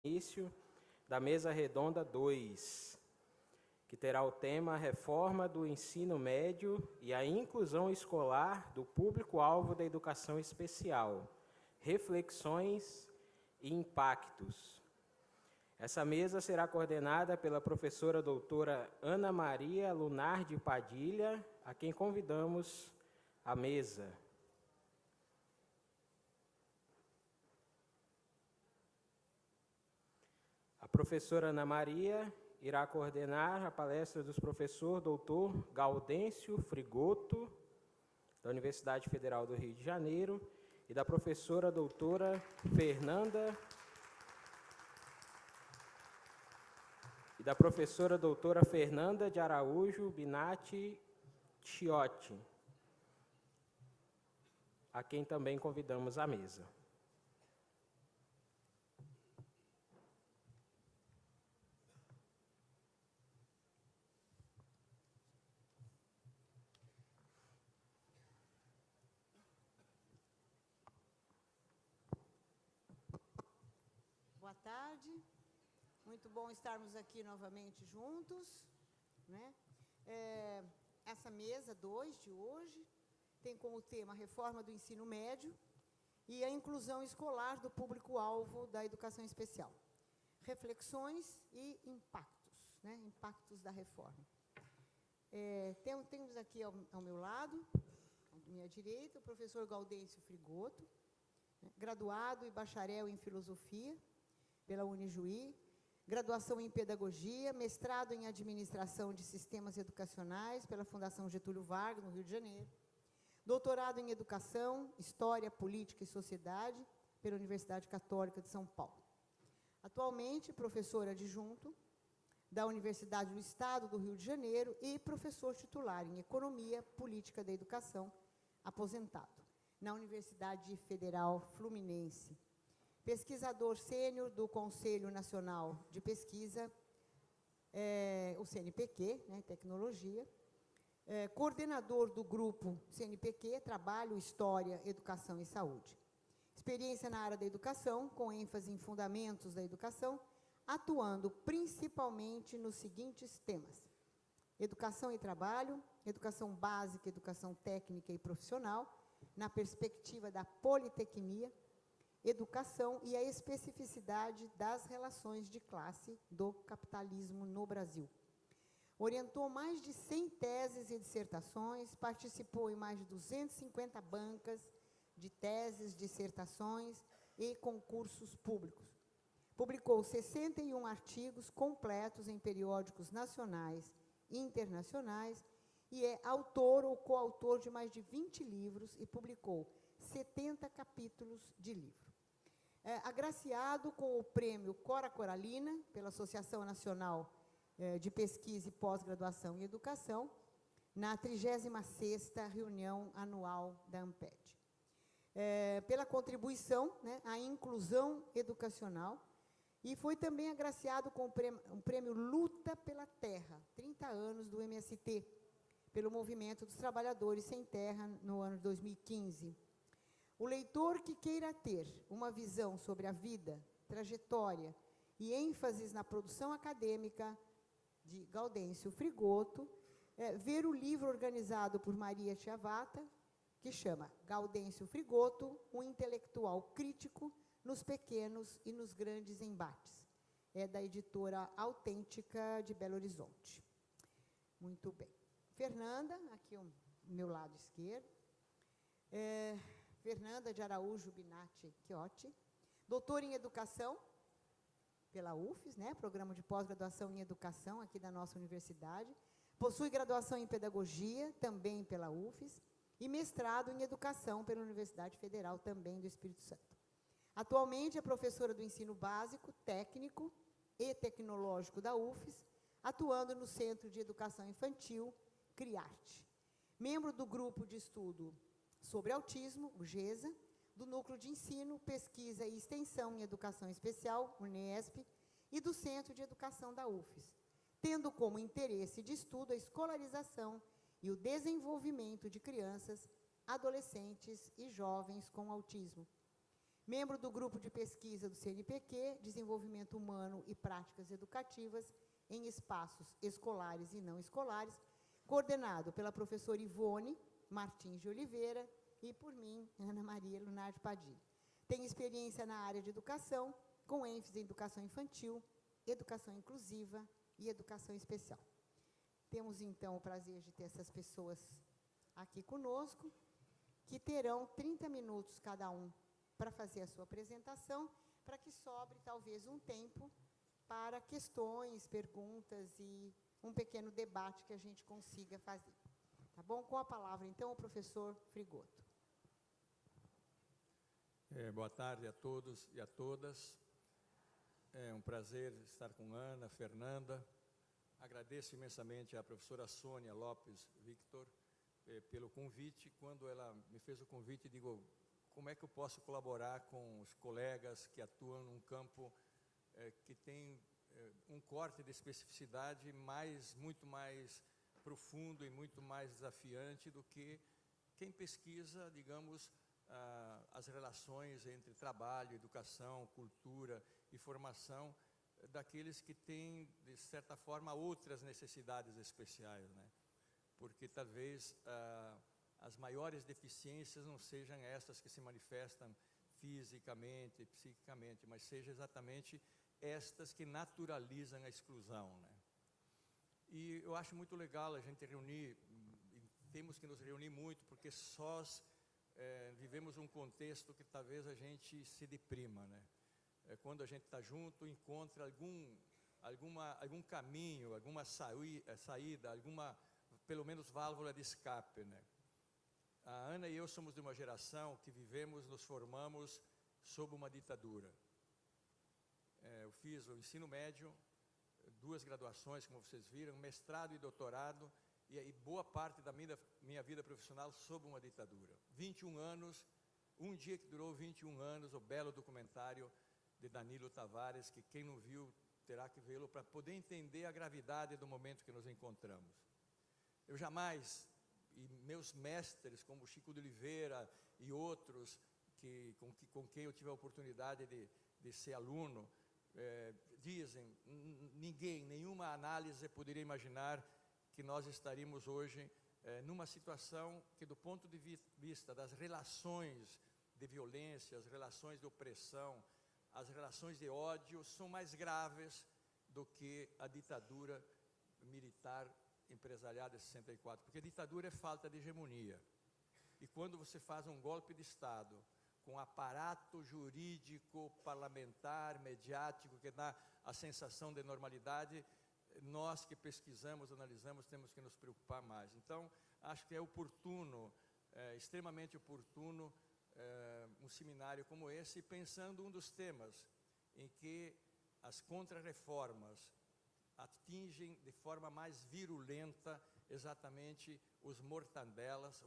início da Mesa Redonda 2, que terá o tema Reforma do Ensino Médio e a Inclusão Escolar do Público-Alvo da Educação Especial, Reflexões e Impactos. Essa mesa será coordenada pela professora doutora Ana Maria Lunardi Padilha, a quem convidamos à mesa. A professora Ana Maria irá coordenar a palestra dos professor doutor Gaudêncio Frigoto, da Universidade Federal do Rio de Janeiro, e da professora doutora Fernanda de Araújo Binatti Chiotti, a quem também convidamos à mesa. Boa tarde, muito bom estarmos aqui novamente juntos, né? Essa mesa 2 de hoje tem como tema a reforma do ensino médio e a inclusão escolar do público-alvo da educação especial. Reflexões e impactos, né? Impactos da reforma. Temos aqui ao meu lado, à minha direita, o professor Gaudêncio Frigoto, né? Graduado e bacharel em filosofia pela Unijuí, graduação em Pedagogia, mestrado em Administração de Sistemas Educacionais pela Fundação Getúlio Vargas, no Rio de Janeiro, doutorado em Educação, História, Política e Sociedade pela Universidade Católica de São Paulo. Atualmente, professor adjunto da Universidade do Estado do Rio de Janeiro e professor titular em Economia, Política da Educação, aposentado, na Universidade Federal Fluminense. Pesquisador sênior do Conselho Nacional de Pesquisa, o CNPq, né, Tecnologia, coordenador do grupo CNPq, Trabalho, História, Educação e Saúde. Experiência na área da educação, com ênfase em fundamentos da educação, atuando principalmente nos seguintes temas: educação e trabalho, educação básica, educação técnica e profissional, na perspectiva da politecnia, educação e a especificidade das relações de classe do capitalismo no Brasil. Orientou mais de 100 teses e dissertações, participou em mais de 250 bancas de teses, dissertações e concursos públicos. Publicou 61 artigos completos em periódicos nacionais e internacionais e é autor ou coautor de mais de 20 livros e publicou 70 capítulos de livro. Agraciado com o prêmio Cora Coralina, pela Associação Nacional de Pesquisa e Pós-Graduação em Educação, na 36ª reunião anual da ANPED. Pela contribuição, né, à inclusão educacional, e foi também agraciado com o prêmio Luta pela Terra, 30 anos do MST, pelo Movimento dos Trabalhadores Sem Terra, no ano de 2015. O leitor que queira ter uma visão sobre a vida, trajetória e ênfases na produção acadêmica de Gaudêncio Frigoto, ver o livro organizado por Maria Chiavata, que chama Gaudêncio Frigoto, um intelectual crítico nos pequenos e nos grandes embates. É da editora Autêntica de Belo Horizonte. Muito bem. Fernanda, aqui ao meu lado esquerdo. Fernanda de Araújo Binatti Chiotti, doutora em Educação pela UFES, né, Programa de Pós-Graduação em Educação aqui da nossa universidade, possui graduação em Pedagogia, também pela UFES, e mestrado em Educação pela Universidade Federal, também do Espírito Santo. Atualmente é professora do ensino básico, técnico e tecnológico da UFES, atuando no Centro de Educação Infantil, CRIARTE. Membro do grupo de estudo sobre autismo, o GESA, do Núcleo de Ensino, Pesquisa e Extensão em Educação Especial, UNESP, e do Centro de Educação da UFES, tendo como interesse de estudo a escolarização e o desenvolvimento de crianças, adolescentes e jovens com autismo. membro do grupo de pesquisa do CNPq, Desenvolvimento Humano e Práticas Educativas em Espaços Escolares e Não Escolares, coordenado pela professora Ivone Martins de Oliveira e por mim, Ana Maria Lunardi Padilha. Tem experiência na área de educação, com ênfase em educação infantil, educação inclusiva e educação especial. Temos, então, o prazer de ter essas pessoas aqui conosco, que terão 30 minutos cada um para fazer a sua apresentação, para que sobre, talvez, um tempo para questões, perguntas e um pequeno debate que a gente consiga fazer. Tá bom? Com a palavra, então, o professor Frigoto. Boa tarde a todos e a todas. É um prazer estar com Ana, Fernanda. Agradeço imensamente à professora Sônia Lopes Victor pelo convite. Quando ela me fez o convite, digo, como é que eu posso colaborar com os colegas que atuam num campo que tem um corte de especificidade muito mais profundo e muito mais desafiante do que quem pesquisa, digamos, as relações entre trabalho, educação, cultura e formação daqueles que têm, de certa forma, outras necessidades especiais, né? Porque talvez as maiores deficiências não sejam essas que se manifestam fisicamente, psiquicamente, mas sejam exatamente estas que naturalizam a exclusão, né? E eu acho muito legal a gente reunir, temos que nos reunir muito, porque vivemos um contexto que talvez a gente se deprima, né? Quando a gente está junto, encontra algum caminho, alguma saída, pelo menos, válvula de escape, né? A Ana e eu somos de uma geração que nos formamos sob uma ditadura. Eu fiz o ensino médio, 2 graduações, como vocês viram, mestrado e doutorado, e boa parte da minha vida profissional sob uma ditadura. 21 anos, um dia que durou 21 anos, o belo documentário de Danilo Tavares, que quem não viu terá que vê-lo para poder entender a gravidade do momento que nos encontramos. Eu jamais, e meus mestres, como Chico de Oliveira e outros, com quem eu tive a oportunidade de ser aluno, dizem, nenhuma análise poderia imaginar que nós estaríamos hoje numa situação que, do ponto de vista das relações de violência, as relações de opressão, as relações de ódio, são mais graves do que a ditadura militar empresarial de 64, porque ditadura é falta de hegemonia. E quando você faz um golpe de Estado com aparato jurídico, parlamentar, mediático, que dá a sensação de normalidade, nós que pesquisamos, analisamos, temos que nos preocupar mais. Então, acho que é oportuno, extremamente oportuno, um seminário como esse, pensando um dos temas em que as contrarreformas atingem de forma mais virulenta exatamente os mortadelas,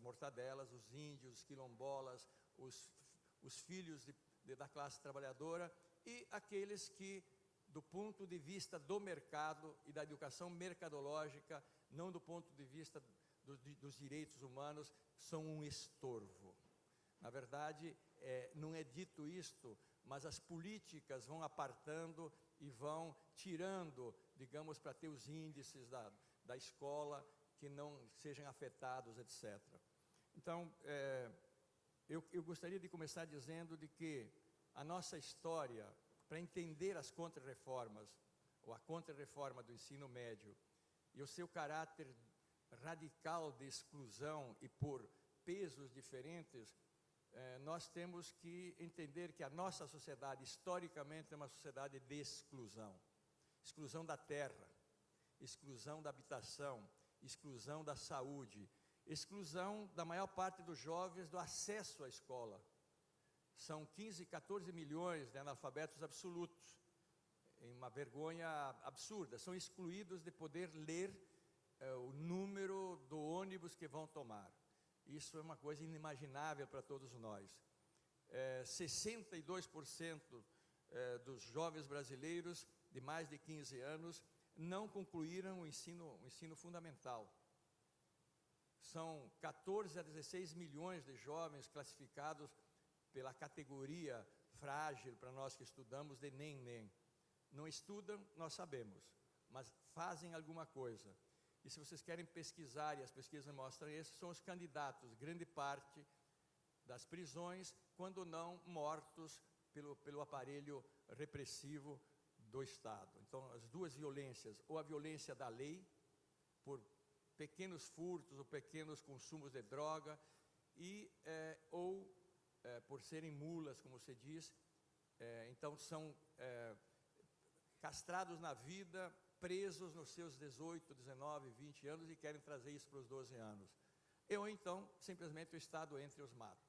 os índios, os quilombolas, os filhos da classe trabalhadora e aqueles que, do ponto de vista do mercado e da educação mercadológica, não do ponto de vista dos direitos humanos, são um estorvo. Na verdade, não é dito isto, mas as políticas vão apartando e vão tirando, digamos, para ter os índices da escola que não sejam afetados, etc. Então, eu gostaria de começar dizendo de que a nossa história, para entender as contrarreformas, ou a contrarreforma do ensino médio, e o seu caráter radical de exclusão e por pesos diferentes, nós temos que entender que a nossa sociedade, historicamente, é uma sociedade de exclusão. Exclusão da terra, exclusão da habitação, exclusão da saúde, exclusão da maior parte dos jovens do acesso à escola. São 15, 14 milhões de analfabetos absolutos, em uma vergonha absurda. São excluídos de poder ler o número do ônibus que vão tomar. Isso é uma coisa inimaginável para todos nós. 62% dos jovens brasileiros de mais de 15 anos não concluíram o ensino fundamental. São 14 a 16 milhões de jovens classificados pela categoria frágil para nós que estudamos de nem. Não estudam, nós sabemos, mas fazem alguma coisa. E se vocês querem pesquisar, e as pesquisas mostram esses são os candidatos, grande parte das prisões, quando não mortos pelo aparelho repressivo do Estado. Então, as duas violências, ou a violência da lei, por pequenos furtos ou pequenos consumos de droga, ou por serem mulas, como você diz, então são castrados na vida, presos nos seus 18, 19, 20 anos e querem trazer isso para os 12 anos. Ou então, simplesmente o Estado entra e os mata.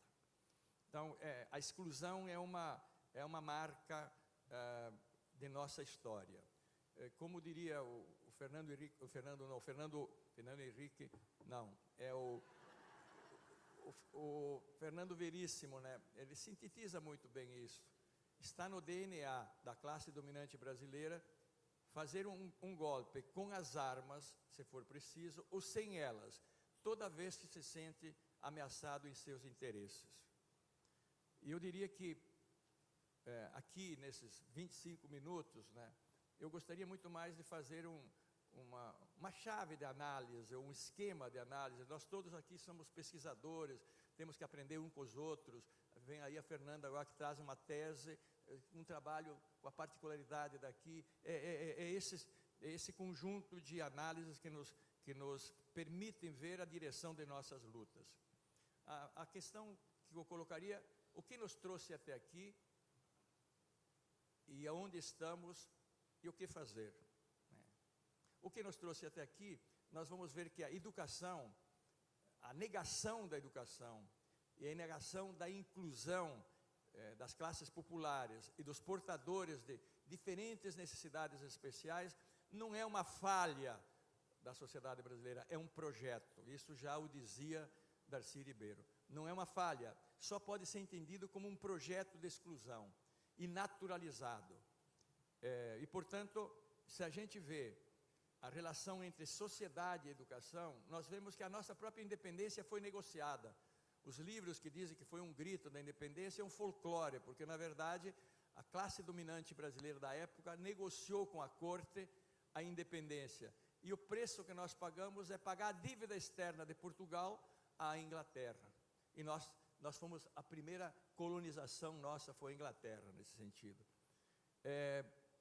Então, a exclusão é uma marca de nossa história. Como diria o Fernando Veríssimo, né? Ele sintetiza muito bem isso. Está no DNA da classe dominante brasileira fazer um golpe com as armas, se for preciso, ou sem elas, toda vez que se sente ameaçado em seus interesses. E eu diria que, aqui, nesses 25 minutos, né, eu gostaria muito mais de fazer uma chave de análise, um esquema de análise. Nós todos aqui somos pesquisadores, temos que aprender uns com os outros. Vem aí a Fernanda agora que traz uma tese, um trabalho com a particularidade daqui. Esse conjunto de análises que nos permitem ver a direção de nossas lutas. A questão que eu colocaria, o que nos trouxe até aqui, e aonde estamos, e o que fazer. O que nos trouxe até aqui, nós vamos ver que a educação, a negação da educação e a negação da inclusão das classes populares e dos portadores de diferentes necessidades especiais, não é uma falha da sociedade brasileira, é um projeto. Isso já o dizia Darcy Ribeiro. Não é uma falha, só pode ser entendido como um projeto de exclusão e naturalizado. E, portanto, se a gente vê a relação entre sociedade e educação, nós vemos que a nossa própria independência foi negociada. Os livros que dizem que foi um grito da independência é um folclore, porque, na verdade, a classe dominante brasileira da época negociou com a corte a independência. E o preço que nós pagamos é pagar a dívida externa de Portugal à Inglaterra. E nós fomos, a primeira colonização nossa foi a Inglaterra, nesse sentido.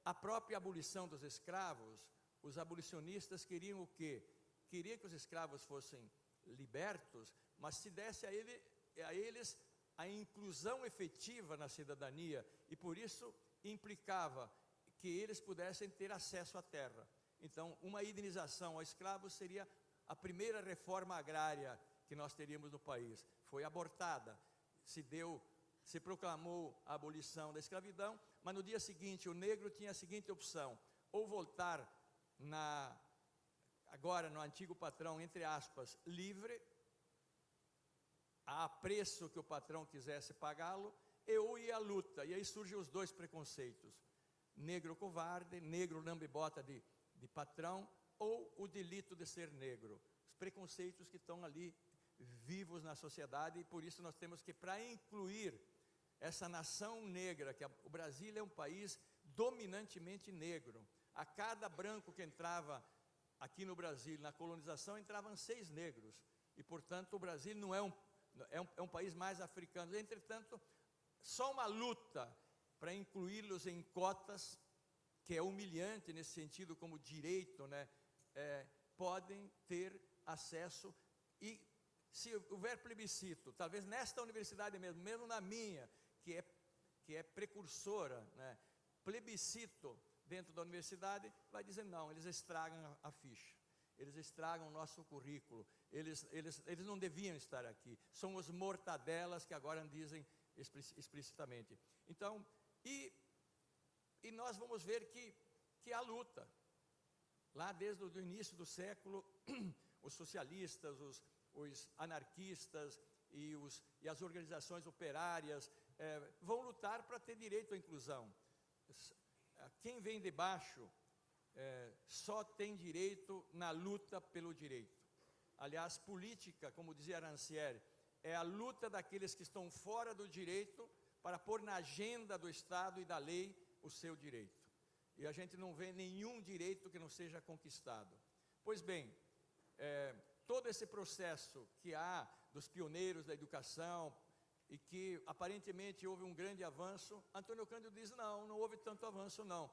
A própria abolição dos escravos, os abolicionistas queriam o quê? Queriam que os escravos fossem libertos, mas se desse a eles a inclusão efetiva na cidadania, e por isso implicava que eles pudessem ter acesso à terra. Então, uma indenização ao escravo seria a primeira reforma agrária que nós teríamos no país. Foi abortada, se proclamou a abolição da escravidão, mas no dia seguinte o negro tinha a seguinte opção: ou voltar agora no antigo patrão, entre aspas, livre, a preço que o patrão quisesse pagá-lo, ou ir à luta. E aí surgem os dois preconceitos: negro covarde, negro lambibota de patrão, ou o delito de ser negro. Os preconceitos que estão ali vivos na sociedade, e por isso nós temos que, para incluir essa nação negra, que o Brasil é um país dominantemente negro. A cada branco que entrava aqui no Brasil, na colonização, entravam 6 negros. E, portanto, o Brasil não é um país mais africano. Entretanto, só uma luta para incluí-los em cotas, que é humilhante nesse sentido como direito, né, podem ter acesso. E se houver plebiscito, talvez nesta universidade mesmo na minha, que é precursora, né, plebiscito dentro da universidade, vai dizer não, eles estragam a ficha, eles estragam o nosso currículo, eles não deviam estar aqui, são os mortadelas que agora dizem explicitamente. Então, e nós vamos ver que há luta, lá desde o início do século, os socialistas, os anarquistas e as organizações operárias vão lutar para ter direito à inclusão. Quem vem de baixo só tem direito na luta pelo direito. Aliás, política, como dizia Rancière, é a luta daqueles que estão fora do direito para pôr na agenda do Estado e da lei o seu direito. E a gente não vê nenhum direito que não seja conquistado. Pois bem, todo esse processo que há dos pioneiros da educação, e que aparentemente houve um grande avanço, Antônio Cândido diz, não houve tanto avanço não.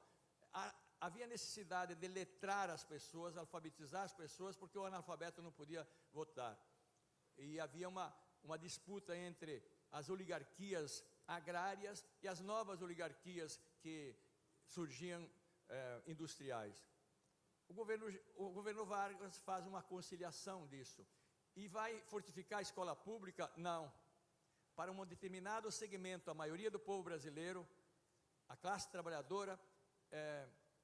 Havia necessidade de letrar as pessoas, alfabetizar as pessoas, porque o analfabeto não podia votar. E havia uma disputa entre as oligarquias agrárias e as novas oligarquias que surgiam industriais. O governo Vargas faz uma conciliação disso. E vai fortificar a escola pública? Não. Para um determinado segmento, a maioria do povo brasileiro, a classe trabalhadora,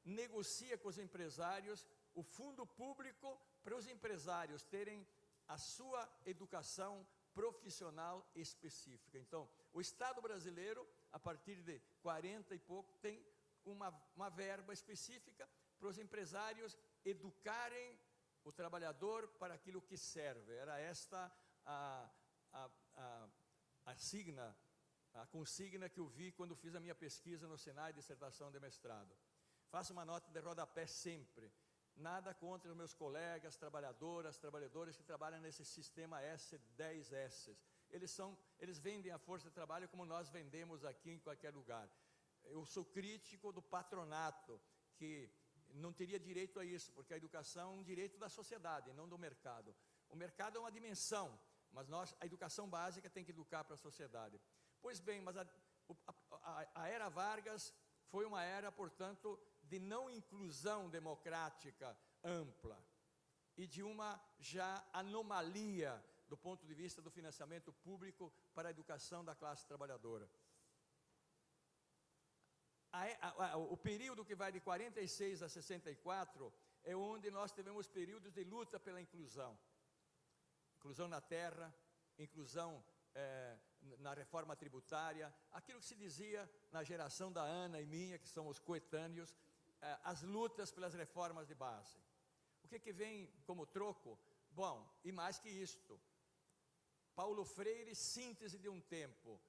negocia com os empresários o fundo público para os empresários terem a sua educação profissional específica. Então, o Estado brasileiro, a partir de 40 e pouco, tem uma verba específica para os empresários educarem o trabalhador para aquilo que serve. Era esta a consigna que eu vi quando fiz a minha pesquisa no Senai, dissertação de mestrado. Faço uma nota de rodapé sempre. Nada contra os meus colegas, trabalhadores que trabalham nesse sistema S10S. Eles vendem a força de trabalho como nós vendemos aqui em qualquer lugar. Eu sou crítico do patronato, que não teria direito a isso, porque a educação é um direito da sociedade, não do mercado. O mercado é uma dimensão, mas a educação básica tem que educar para a sociedade. Pois bem, mas a era Vargas foi uma era, portanto, de não inclusão democrática ampla e de uma já anomalia do ponto de vista do financiamento público para a educação da classe trabalhadora. O período que vai de 46 a 64 é onde nós tivemos períodos de luta pela inclusão. Inclusão na terra, inclusão na reforma tributária, aquilo que se dizia na geração da Ana e minha, que são os coetâneos, as lutas pelas reformas de base. O que vem como troco? Bom, e mais que isto, Paulo Freire, síntese de um tempo,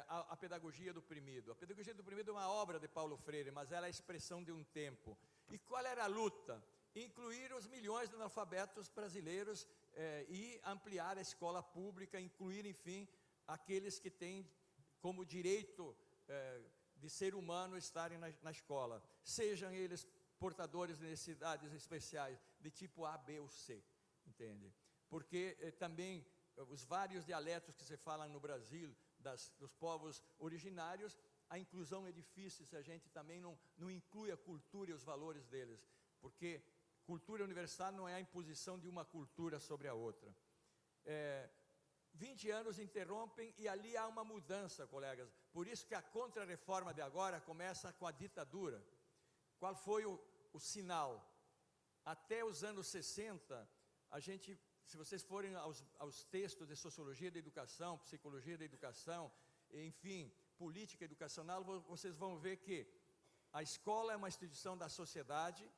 a pedagogia do oprimido. A pedagogia do oprimido é uma obra de Paulo Freire, mas ela é a expressão de um tempo. E qual era a luta? Incluir os milhões de analfabetos brasileiros e ampliar a escola pública, incluir, enfim, aqueles que têm como direito de ser humano estarem na escola, sejam eles portadores de necessidades especiais de tipo A, B ou C, entende? Porque também os vários dialetos que se falam no Brasil, dos povos originários, a inclusão é difícil se a gente também não inclui a cultura e os valores deles, porque cultura universal não é a imposição de uma cultura sobre a outra. 20 anos interrompem e ali há uma mudança, colegas. Por isso que a contra-reforma de agora começa com a ditadura. Qual foi o sinal? Até os anos 60, se vocês forem aos textos de sociologia da educação, psicologia da educação, enfim, política educacional, vocês vão ver que a escola é uma instituição da sociedade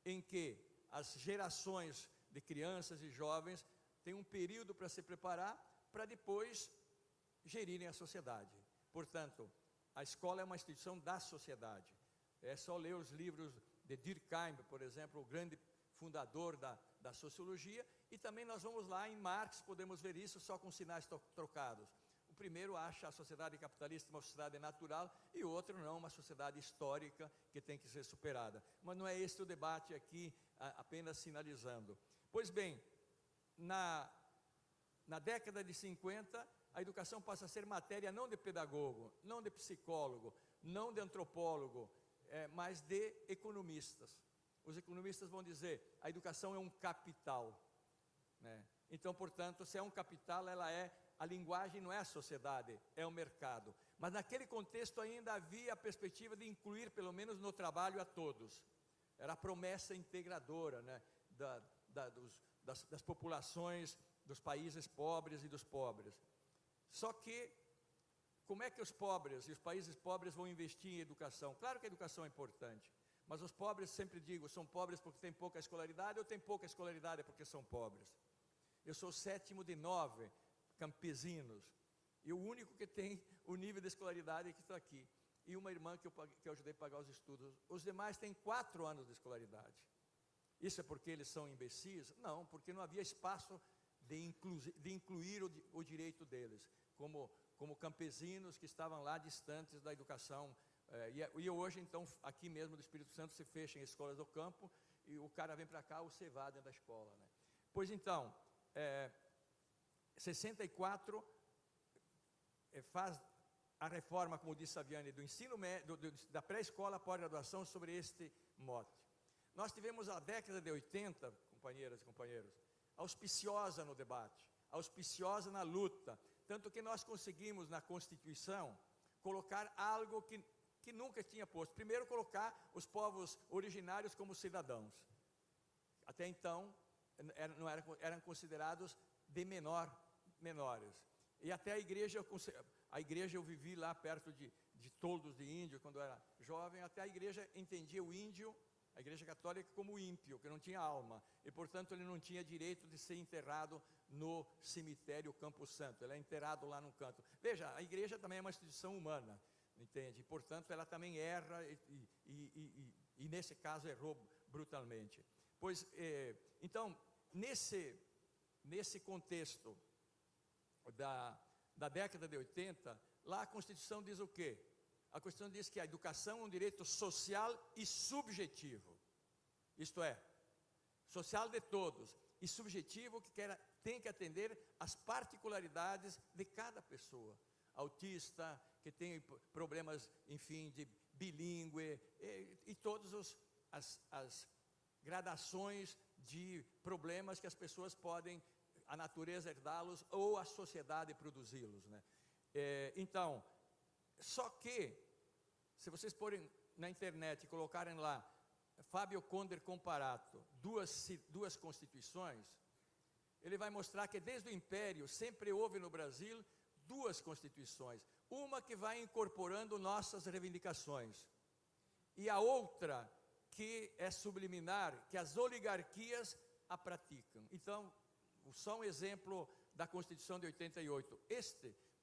em que as gerações de crianças e jovens têm um período para se preparar para depois gerirem a sociedade. Portanto, a escola é uma instituição da sociedade. É só ler os livros de Durkheim, por exemplo, o grande fundador da sociologia, e também nós vamos lá em Marx, podemos ver isso só com sinais trocados. O primeiro acha a sociedade capitalista uma sociedade natural e o outro não, uma sociedade histórica que tem que ser superada. Mas não é esse o debate aqui, apenas sinalizando. Pois bem, na década de 50, a educação passa a ser matéria não de pedagogo, não de psicólogo, não de antropólogo, mas de economistas. Os economistas vão dizer, a educação é um capital, né? Então, portanto, se é um capital, a linguagem não é a sociedade, é o mercado. Mas naquele contexto ainda havia a perspectiva de incluir, pelo menos no trabalho, a todos. Era a promessa integradora, né, das populações, dos países pobres e dos pobres. Só que, como é que os pobres e os países pobres vão investir em educação? Claro que a educação é importante, mas os pobres, sempre digo, são pobres porque têm pouca escolaridade ou têm pouca escolaridade porque são pobres. Eu sou o 7º de 9 campesinos, E o único que tem o nível de escolaridade é que está aqui. E uma irmã que eu ajudei a pagar os estudos. Os demais têm 4 anos de escolaridade. Isso é porque eles são imbecis? Não, porque não havia espaço de incluir o direito deles, como campesinos que estavam lá distantes da educação. E hoje, então, aqui mesmo do Espírito Santo, se fecha em escolas do campo, e o cara vem para cá, o cevado dentro da escola, né? Pois então, 64 faz a reforma, como disse Saviani, do ensino médio, da pré-escola à pós-graduação sobre este mote. Nós tivemos a década de 80, companheiras e companheiros, auspiciosa no debate, auspiciosa na luta, tanto que nós conseguimos na Constituição colocar algo que nunca tinha posto. Primeiro, colocar os povos originários como cidadãos. Até então, eram considerados de menores. E até a igreja eu vivi lá perto de toldos de índio, quando eu era jovem, até a igreja entendia o índio, a igreja católica, como ímpio, que não tinha alma, e portanto ele não tinha direito de ser enterrado no cemitério Campo Santo, ele é enterrado lá no canto. Veja, a igreja também é uma instituição humana, entende? E portanto ela também erra, e nesse caso errou brutalmente. Pois, então, nesse contexto da década de 80, lá a Constituição diz o quê? A Constituição diz que a educação é um direito social e subjetivo, isto é, social de todos, e subjetivo que tem que atender às particularidades de cada pessoa, autista, que tem problemas, enfim, de bilíngue, e todas as gradações de problemas que as pessoas podem, a natureza herdá-los ou a sociedade produzi-los, né? Então, só que, se vocês forem na internet e colocarem lá, Fábio Conder Comparato, duas constituições, ele vai mostrar que desde o Império sempre houve no Brasil 2 constituições, uma que vai incorporando nossas reivindicações, e a outra que é subliminar, que as oligarquias a praticam. Então, só um exemplo da Constituição de 88,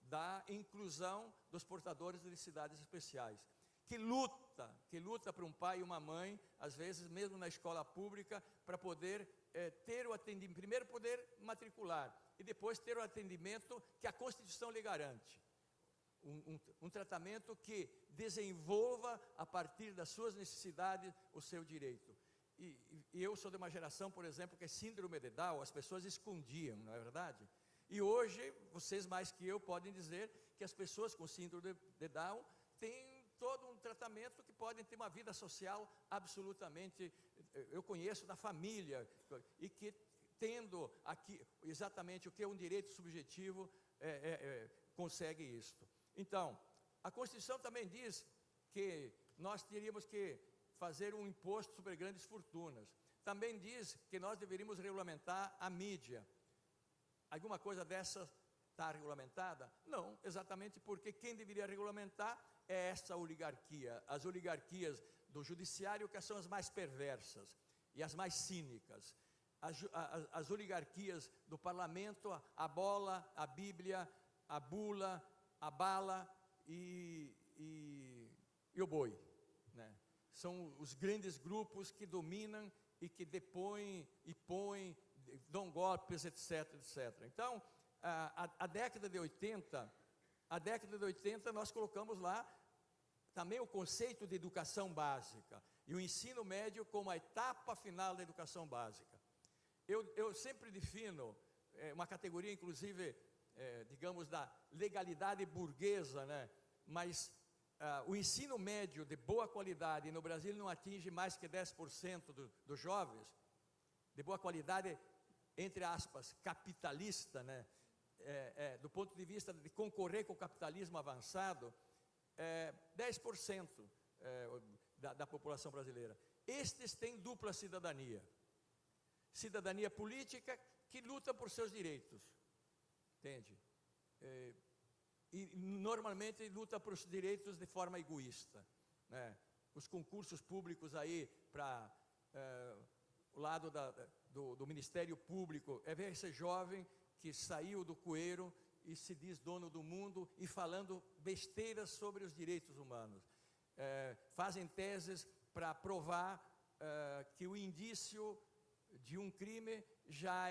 da inclusão dos portadores de necessidades especiais, que luta para um pai e uma mãe, às vezes mesmo na escola pública, para poder ter o atendimento, primeiro poder matricular, e depois ter o atendimento que a Constituição lhe garante. Um tratamento que desenvolva, a partir das suas necessidades, o seu direito. E eu sou de uma geração, por exemplo, que é síndrome de Down, as pessoas escondiam, não é verdade? E hoje, vocês mais que eu podem dizer que as pessoas com síndrome de Down têm todo um tratamento, que podem ter uma vida social absolutamente, eu conheço da família, e que tendo aqui exatamente o que é um direito subjetivo, consegue isto. Então, a Constituição também diz que nós teríamos que fazer um imposto sobre grandes fortunas. Também diz que nós deveríamos regulamentar a mídia. Alguma coisa dessa está regulamentada? Não, exatamente porque quem deveria regulamentar é essa oligarquia. As oligarquias do judiciário, que são as mais perversas e as mais cínicas. As oligarquias do parlamento, a bola, a Bíblia, a bula, a bala e o boi, né? São os grandes grupos que dominam e que depõem e põem, dão golpes, etc, etc. Então, a década de 80, nós colocamos lá também o conceito de educação básica e o ensino médio como a etapa final da educação básica. Eu sempre defino uma categoria, inclusive, digamos, da legalidade burguesa, né? Mas o ensino médio de boa qualidade no Brasil não atinge mais que 10% dos jovens, de boa qualidade, entre aspas, capitalista, né? Do ponto de vista de concorrer com o capitalismo avançado, 10% da população brasileira. Estes têm dupla cidadania. Cidadania política, que luta por seus direitos, entende? E normalmente luta por os direitos de forma egoísta, né? Os concursos públicos aí para o lado do Ministério Público, ver esse jovem que saiu do cueiro e se diz dono do mundo e falando besteiras sobre os direitos humanos. Fazem teses para provar que o indício de um crime já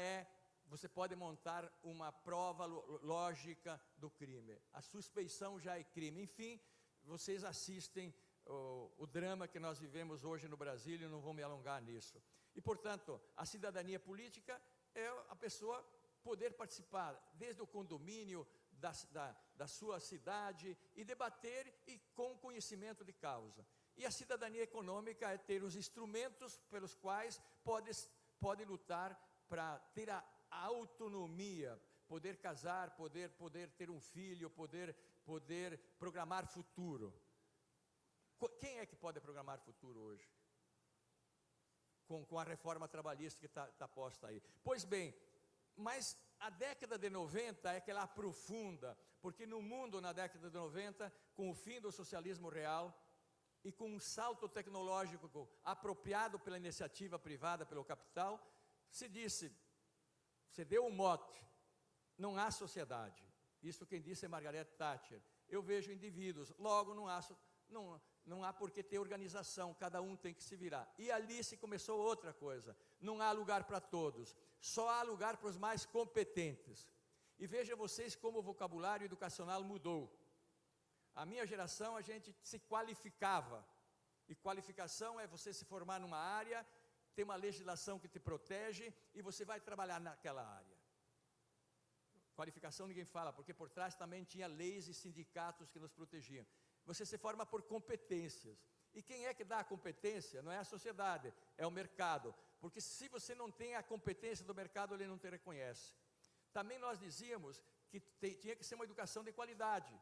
você pode montar uma prova lógica do crime. A suspeição já é crime. Enfim, vocês assistem o drama que nós vivemos hoje no Brasil e não vou me alongar nisso. E, portanto, a cidadania política é a pessoa poder participar desde o condomínio da sua cidade e debater e com conhecimento de causa. E a cidadania econômica é ter os instrumentos pelos quais pode lutar para ter a autonomia, poder casar, poder ter um filho, poder programar futuro. Quem é que pode programar futuro hoje? Com a reforma trabalhista que está posta aí. Pois bem, mas a década de 90 é que ela aprofunda, porque no mundo, na década de 90, com o fim do socialismo real e com um salto tecnológico apropriado pela iniciativa privada, pelo capital, se deu um mote: não há sociedade. Isso quem disse é Margaret Thatcher. Eu vejo indivíduos, logo não há por que ter organização, cada um tem que se virar. E ali se começou outra coisa: não há lugar para todos, só há lugar para os mais competentes. E veja vocês como o vocabulário educacional mudou. A minha geração, a gente se qualificava, e qualificação é você se formar numa área, ter uma legislação que te protege, e você vai trabalhar naquela área. Qualificação ninguém fala, porque por trás também tinha leis e sindicatos que nos protegiam. Você se forma por competências. E quem é que dá a competência? Não é a sociedade, é o mercado. Porque se você não tem a competência do mercado, ele não te reconhece. Também nós dizíamos que tinha que ser uma educação de qualidade.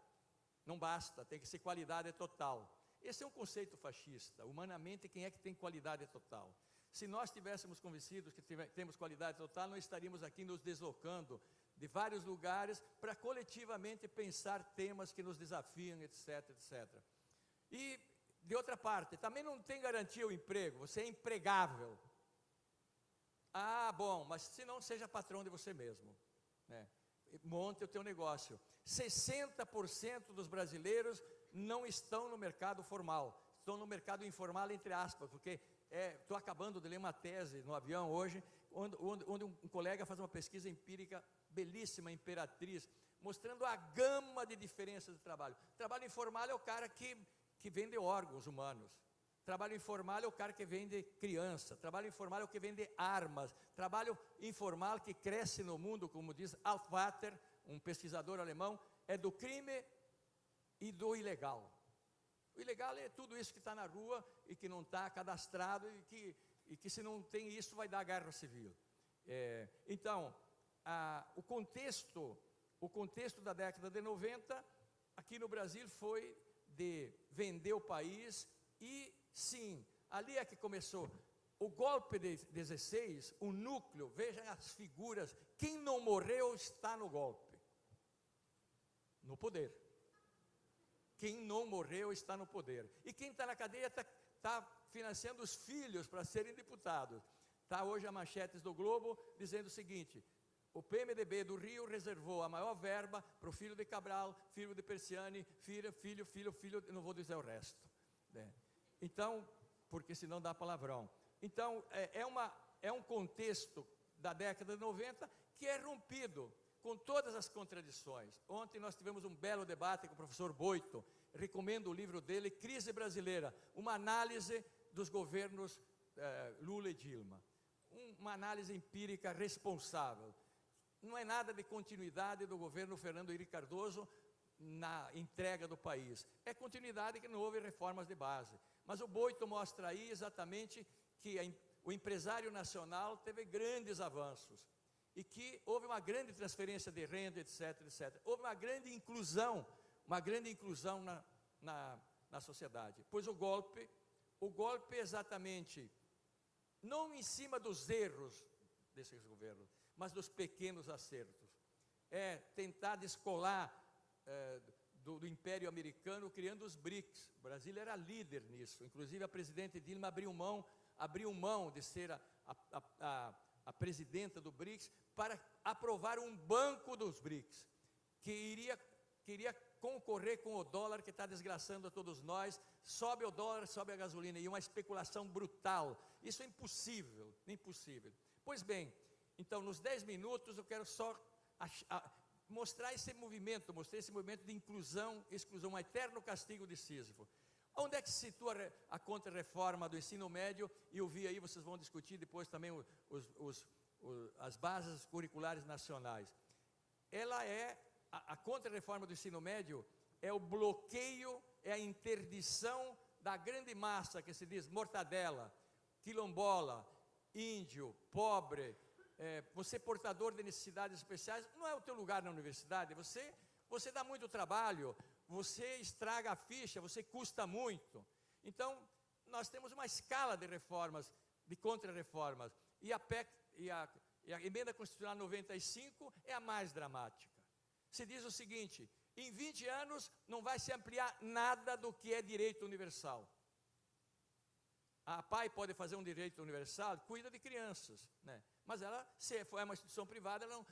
Não basta, tem que ser qualidade total. Esse é um conceito fascista. Humanamente, quem é que tem qualidade total? Se nós estivéssemos convencidos que temos qualidade total, não estaríamos aqui nos deslocando de vários lugares para coletivamente pensar temas que nos desafiam, etc, etc. E, de outra parte, também não tem garantia o emprego, você é empregável. Ah, bom, mas se não, seja patrão de você mesmo, né? Monte o teu negócio. 60% dos brasileiros não estão no mercado formal, estão no mercado informal, entre aspas, porque estou acabando de ler uma tese no avião hoje, onde um colega faz uma pesquisa empírica belíssima, Imperatriz, mostrando a gama de diferenças de trabalho. Trabalho informal é o cara que vende órgãos humanos. Trabalho informal é o cara que vende criança. Trabalho informal é o que vende armas. Trabalho informal que cresce no mundo, como diz Altvater, um pesquisador alemão, é do crime e do ilegal. O ilegal é tudo isso que está na rua e que não está cadastrado e que se não tem isso vai dar guerra civil. Então, o contexto da década de 90, aqui no Brasil, foi de vender o país e, sim, ali é que começou. O golpe de 16, o núcleo, vejam as figuras, quem não morreu está no golpe, no poder. Quem não morreu está no poder. E quem está na cadeia está financiando os filhos para serem deputados. Está hoje a manchetes do Globo dizendo o seguinte: o PMDB do Rio reservou a maior verba para o filho de Cabral, filho de Persiani, filho, não vou dizer o resto, né? Então, porque senão dá palavrão. Então, é um contexto da década de 90 que é rompido com todas as contradições. Ontem nós tivemos um belo debate com o professor Boito, recomendo o livro dele, Crise Brasileira, uma análise dos governos Lula e Dilma. Uma análise empírica responsável. Não é nada de continuidade do governo Fernando Henrique Cardoso na entrega do país. É continuidade que não houve reformas de base. Mas o Boito mostra aí exatamente que o empresário nacional teve grandes avanços e que houve uma grande transferência de renda, etc, etc. Houve uma grande inclusão na sociedade. Pois o golpe é exatamente, não em cima dos erros desses governos, mas dos pequenos acertos. É tentar descolar do Império Americano, criando os BRICS. O Brasil era líder nisso. Inclusive a presidente Dilma abriu mão de ser a presidenta do BRICS para aprovar um banco dos BRICS, que queria concorrer com o dólar que está desgraçando a todos nós. Sobe o dólar, sobe a gasolina, e uma especulação brutal. Isso é impossível, impossível. Pois bem, então nos 10 minutos eu quero só mostrar esse movimento de inclusão, exclusão, um eterno castigo de Sísifo. Onde é que se situa a contra-reforma do ensino médio? E eu vi aí, vocês vão discutir depois também as bases curriculares nacionais. Ela é, a contra-reforma do ensino médio é o bloqueio, é a interdição da grande massa que se diz mortadela, quilombola, índio, pobre, você portador de necessidades especiais. Não é o teu lugar na universidade, você dá muito trabalho, você estraga a ficha, você custa muito. Então, nós temos uma escala de reformas, de contra-reformas, e a PEC, e a Emenda Constitucional 95 é a mais dramática. Se diz o seguinte: em 20 anos não vai se ampliar nada do que é direito universal. A PAI pode fazer um direito universal, cuida de crianças, né? Mas ela, se for uma instituição privada, ela não,